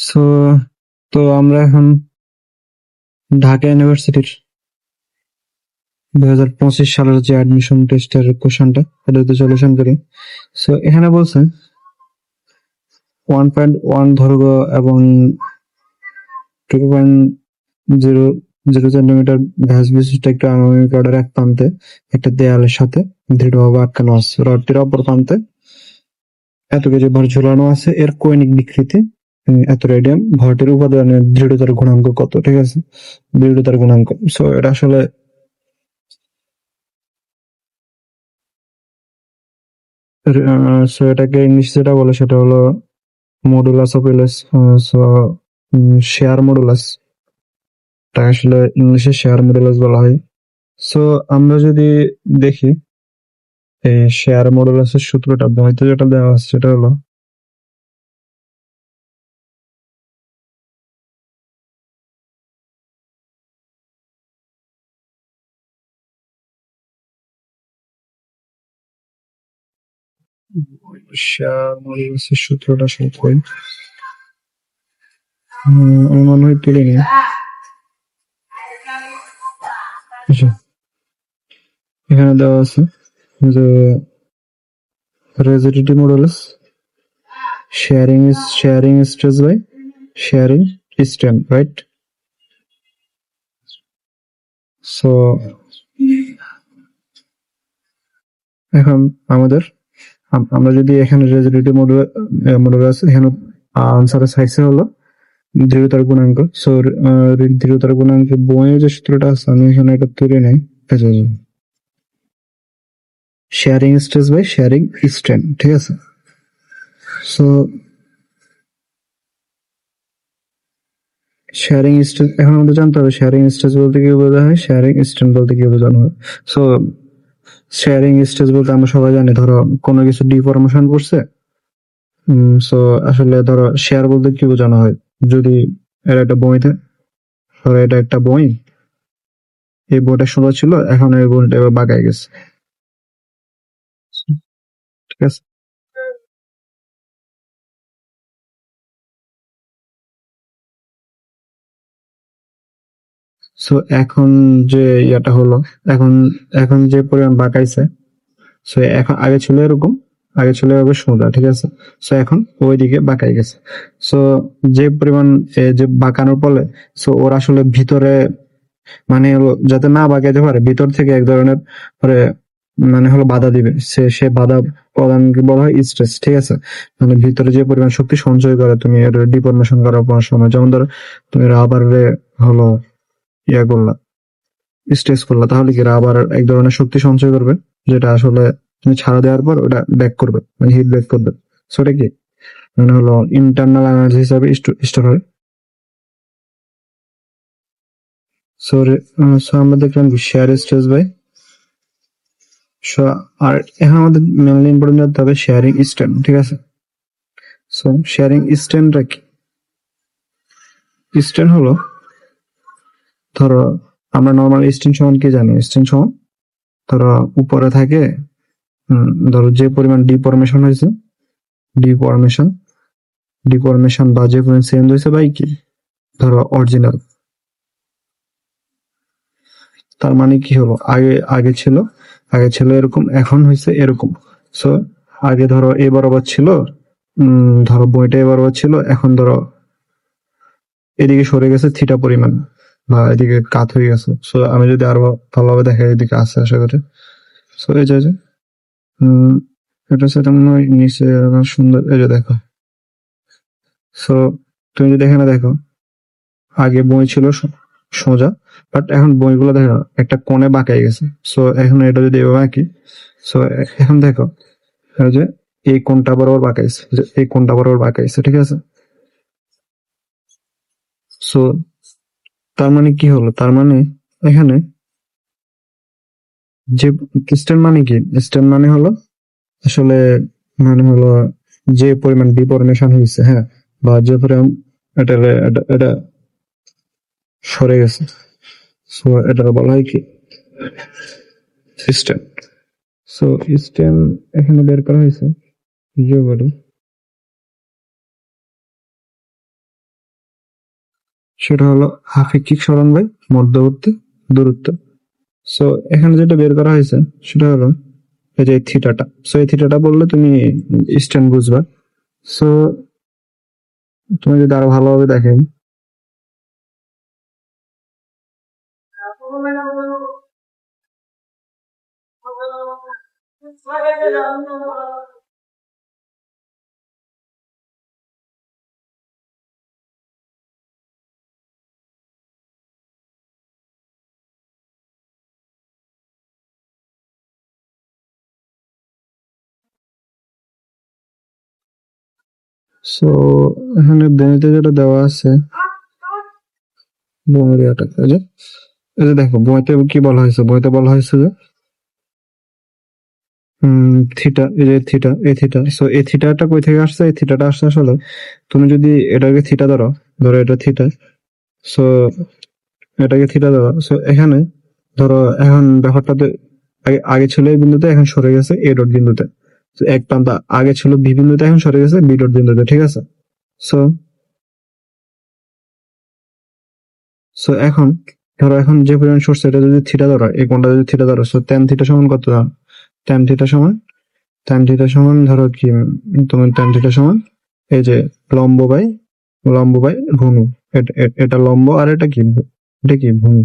So তো আমরা এখন ঢাকা ইউনিভার্সিটির 2025 সালের যে অ্যাডমিশন টেস্টের কোশ্চেনটা এটা তো সলিউশন করি। সো এখানে বলছে 1.1 দৈর্ঘ্য এবং 2.0 সেন্টিমিটার ব্যাস বিশিষ্ট একটা আনুভূমিক রডের এক প্রান্তে একটা দেয়ালের সাথে দৃঢ়ভাবে আটকানো আছে। রডটির অপর প্রান্তে এত কেজি ভর ঝুলানো আছে। এর কৌণিক বিকৃতি এত রেডিয়ান। ভরটির উপাদানের দৃঢ়তার গুণাঙ্ক কত? ঠিক আছে, দৃঢ়তার গুণাঙ্ক। সো এটা আসলে সো এটাকে ইংলিশ যেটা বলে সেটা হলো মডুলাস অফ ইলেস। সো শেয়ার মডুলাস, এটা আসলে ইংলিশে শেয়ার মডুলাস বলা হয়। সো আমরা যদি দেখি এই শেয়ার মডুলাসের সূত্রটা বইতে যেটা দেওয়া আছে সেটা হলো শেয়ার মডুলাসের সূত্রটা আসলে কই আমি মনে হয় তুলিনি। আচ্ছা, এখানে দেওয়া আছে যে rigidity modulus sharing stress by sharing strain, right? So এখন আমাদের আমরা যদি এখানে rigidity modulus এখানে আনসারের সাইজে হলো দৃঢ়তার গুণাঙ্ক। সো দৃঢ়তার গুণাঙ্কে বইয়ের যে সূত্রটা আছে আমি এখানে এটা তুলে নেই। Sharing stress by sharing strain, ঠিক আছে। সো শেয়ারিং স্ট্রেস এখন আমাদের জানতে হবে শেয়ারিং স্ট্রেস বলতে কি বোঝা হয়, শেয়ারিং স্ট্রেন বলতে কি বোঝানো হয়। সো শেয়ারিং স্ট্রেস বলতে আমরা সবাই জানি, ধরো কোনো কিছু ডিফরমেশন করছে। সো আসলে ধরো শেয়ার বলতে কি বোঝানো হয়, যদি এটা একটা বইতে, ধরো এটা একটা বই, এই বইটা সোজা ছিল, এখন এই বইটা এবার বাঁকায় গেছে, ঠিক আছে। সো এখন যে ইয়াটা হলো, এখন এখন যে পরিমাণ বাঁকাইছে, সো এখন আগে ছিল এরকম, আগে ছিল এভাবে সোজা, ঠিক আছে। সো এখন ওইদিকে বাঁকাই গেছে। সো যে পরিমাণ যে বাঁকানোর ফলে সো ওর আসলে ভিতরে মানে হলো যাতে না বাঁকাইতে পারে, ভিতর থেকে এক ধরনের পরে মানে হলো বাধা দিবে, সে বাধা প্রদানকে বলা হয় স্ট্রেস, ঠিক আছে। মানে ভিতরে যে পরিমাণ শক্তি সঞ্চয় করে তুমি এর ডিফরমেশন করার সময়, যেমন ধরো তুমি রাবারে হলো ইয়া করলা, স্ট্রেস করলা, তাহলে কি রাবার এক ধরনের শক্তি সঞ্চয় করবে, যেটা আসলে তুমি ছাড়া দেওয়ার পর ওটা ব্যাক করবে, মানে হিট ব্যাক করবে। সো এটা কি মানে হলো ইন্টারনাল এনার্জি হিসাবে স্টোর হয়। সো সো আমরা দেখলাম শেয়ার স্ট্রেস বাই। সো আর এখন আমাদের মেনলি ইম্পর্টেন্ট জানতে হবে শেয়ারিং স্ট্রেন, ঠিক আছে। সো শেয়ারিং স্ট্রেনটা কি? স্ট্রেন হলো, ধরো আমরা নর্মাল স্ট্রেন সমান কি জানি, স্ট্রেন সমান ধরো উপরে থাকে, ধরো যে পরিমাণ ডিফরমেশন হয়েছে, ডিফরমেশন ডিফরমেশন বা যে পরিমাণ চেঞ্জ হয়েছে বাই কি ধরো অরিজিনাল, তার মানে কি হলো আগে আগে ছিল এরকম, এখন হয়েছে এরকম। সো আগে ধরো এ বরাবর ছিল, ধরো বইটা এ বরাবর ছিল, এখন ধরো এদিকে সরে গেছে থিটা পরিমাণ, বা এদিকে কাত হয়ে গেছে। সো আমি যদি আরো ভালোভাবে দেখাই, এদিকে আছে আশা করি। সো এই যে এটা সেটা মনে হয় নিচে আরো সুন্দর, এই যে দেখো। সো তুমি যদি এখানে দেখো, আগে বই ছিল সোজা, বাট এখন বইগুলো দেখো একটা কোণে বাঁকাই গেছে। সো এখন এটা যদি এভাবে আঁকি, সো এখন দেখো যে এই কোণটা বরাবর বাঁকাইছে, এই কোণটা বরাবর বাঁকাইছে, ঠিক আছে। সো তার মানে কি হলো, তার মানে এখানে যে স্ট্যান্ড মানে কি, স্ট্যান্ড মানে হলো আসলে মানে হলো যে পরিমাণ ডিফরমেশন হয়েছে, হ্যাঁ, বা যে পরিমাণ এটা এটা এটা সরে গেছে। সো এটা বলা হয় কি স্ট্যান্ড। সো স্ট্যান্ড এখানে বের করা হয়েছে যে বলে সেটা হলো আপেক্ষিক সরণ বাই মধ্যবর্তী দূরত্ব। সো এখানে যেটা বের করা হয়েছে সেটা হলো এই যে থিটাটা। সো এই থিটাটা বললে তুমি স্ট্যান্ড বুঝবা। সো তুমি যদি আরো ভালোভাবে দেখেন, সো এখানে বইতে যেটা দেওয়া আছে বইয়ের এটা এই যে দেখো বইতে কি বলা হয়েছে, বইতে বলা হয়েছে যে থিটা, এই যে থিটা, এই থিটা। সো এই থিটাটা কই থেকে আসছে? এই থিটাটা আসছে আসলে তুমি যদি এটাকে থিটা ধরো, ধরো এটা থিটা, সো এটাকে থিটা ধরো, সো এখানে ধরো এখন ব্যাপারটাতে আগে ছিল এই বিন্দুতে, এখন সরে গেছে এ ডট বিন্দুতে। এক প্রান্ত আগে ছিল বি বিন্দুতে, এখন সরে গেছে বি ডট বিন্দুতে, ঠিক আছে? সো সো এখন ধরো এখন যে পরিমাণ সরছে এটা যদি থিটা ধরো, এই কোণটা যদি থিটা ধরো, সো ট্যান থিটা সমান কত? ট্যান থিটা সমান, ট্যান থিটা সমান ধরো কি, তোমার ট্যান থিটা সমান এই যে লম্ব বাই ভূমি। এটা লম্ব আর এটা কি, এটা কি ভূমি।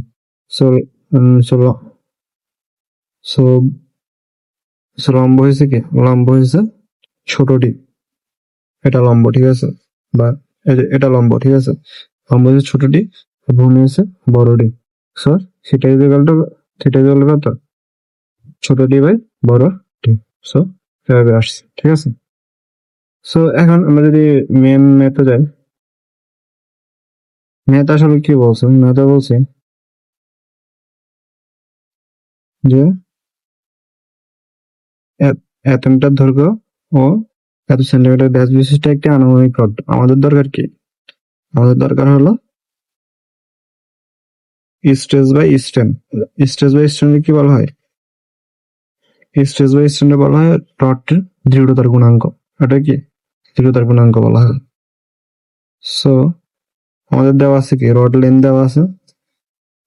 সো সো সো লম্ব হয়েছে কি, লম্ব হয়েছে ছোট ডি, এটা লম্ব, ঠিক আছে? বা এই যে এটা লম্ব, ঠিক আছে? লম্ব হচ্ছে ছোট ডি, ভূমি হচ্ছে বড় D. So theta equal to, theta equal কত? ছোট ডি বাই বড় ডি। সো এভাবে আসছে, ঠিক আছে? সো এখন আমরা যদি মেন ম্যাথে যাই, ম্যাথ আসলে কি বলছে? ম্যাথে বলছে যে এত মিটার দৈর্ঘ্য ও এত সেন্টিমিটার ব্যাস বিশিষ্ট একটি আনুভূমিক রড। আমাদের দরকার কি? আমাদের দরকার হলো stress by strain. Stress by strain কি বলা হয়? স্ট্রেস বাই স্ট্রেন বলা হয় রডটির দৃঢ়তার গুণাঙ্ক। এটা কি দৃঢ়তার গুণাঙ্ক বলা হয়। সো আমাদের দেওয়া আছে কি, রড লেন্থ দেওয়া আছে,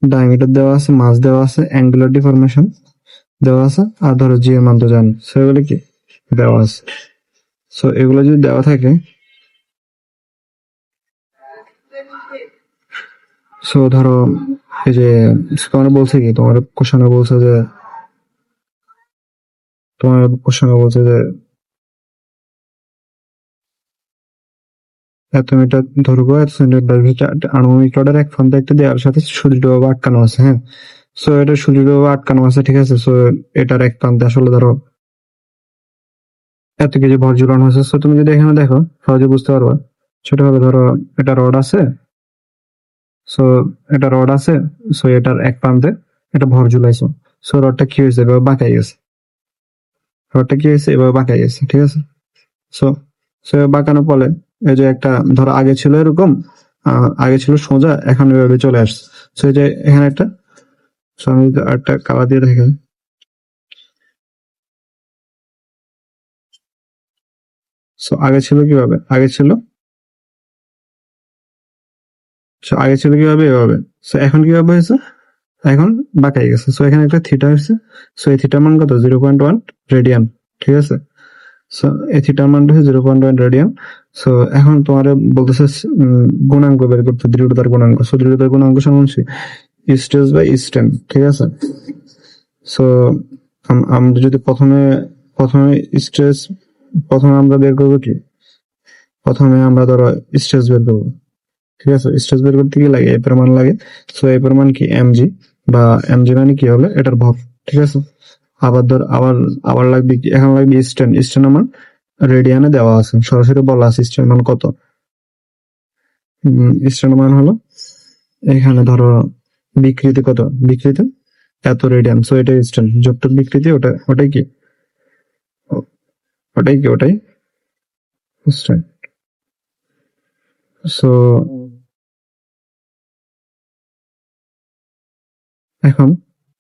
ডায়ামিটার দেওয়া আছে, মাস দেওয়া আছে, অ্যাঙ্গুলার ডিফরমেশন দেওয়া আছে, আর ধরো জি এর মান তো জানি। সো এগুলো কি দেওয়া আছে। সো এগুলো যদি দেওয়া থাকে, সো ধরো এই যে তোমার বলছে কি, তোমার কোশ্চেনে বলছে যে, তোমার কোশ্চেনে বলছে যে এত মিটার দৈর্ঘ্য, এত সেন্টিমিটার ভিতরে আনুভূমিক রডের এক প্রান্তে একটা দেওয়ার সাথে সুদৃঢ়ভাবে আটকানো আছে। হ্যাঁ, সো এটা সুদৃঢ়ভাবে আটকানো আছে, ঠিক আছে? সো এটার এক প্রান্তে আসলে ধরো এত কেজি ভর ঝুলানো হয়েছে। সো তুমি যদি এখানে দেখো সহজে বুঝতে পারবা। ছোট ভাবে ধরো এটা রড আছে, সো এটা রড আছে, সো এটার এক প্রান্তে এটা ভর ঝুলাইছো। সো রডটা কি হয়েছে, এভাবে বাঁকাই গেছে। রডটা কি হয়েছে, এভাবে বাঁকাই গেছে, ঠিক আছে? সো সো বাঁকানোর ফলে এই যে একটা ধরো আগে ছিল এরকম, আগে ছিল সোজা, এখন এভাবে চলে আসছে। সো এই যে এখানে একটা, সো আমি যদি আরেকটা কালার দিয়ে দেখেন, সো আগে ছিল কিভাবে, আগে ছিল, সো আগে ছিল কিভাবে, এভাবে। সো এখন কিভাবে হয়েছে, এখন বাঁকাই গেছে। সো এখানে একটা থিটা হয়েছে। সো এই থিটার মান কত? 0.1 রেডিয়ান, ঠিক আছে? সো এই থিটার মান হচ্ছে 0.1 রেডিয়ান। সো এখন তোমার বলতেছে গুণাঙ্ক বের করতে, দৃঢ়তার গুণাঙ্ক। সো দৃঢ়তার গুণাঙ্ক সমান স্ট্রেস বাই স্ট্রেন, ঠিক আছে? সো আমরা যদি প্রথমে প্রথমে স্ট্রেস, প্রথমে আমরা বের করবো কি, প্রথমে আমরা ধরো স্ট্রেস বের করবো, ঠিক আছে? স্ট্রেস বের করতে কি লাগে, এ পরিমাণ লাগে। সো এই পরিমাণ কি এমজি, বা এমজি মানে কি হবে, এটার ভর, ঠিক আছে? আবার ধর আবার আবার লাগবে কি, এখন লাগবে স্ট্রেন। স্ট্রেন মান রেডিয়ানে দেওয়া আছে, সরাসরি বলা আছে স্ট্রেন মান কত। স্ট্রেন মান হলো এখানে ধরো বিকৃতি কত, বিকৃতি এত রেডিয়ান। সো এটাই স্ট্রেন, যতটুকু বিকৃতি ওটাই কি, ওটাই স্ট্রেন। সো এখন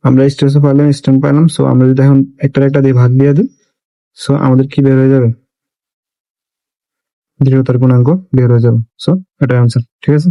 আমরা স্ট্রেস পাইলাম, স্ট্রেন পাইলাম। সো আমরা যদি এখন একটা দিয়ে ভাগ দিয়ে দিই, সো আমাদের কি বের হয়ে যাবে, দৃঢ়তার গুণাঙ্ক বের হয়ে যাবে। সো এটাই আনসার, ঠিক আছে?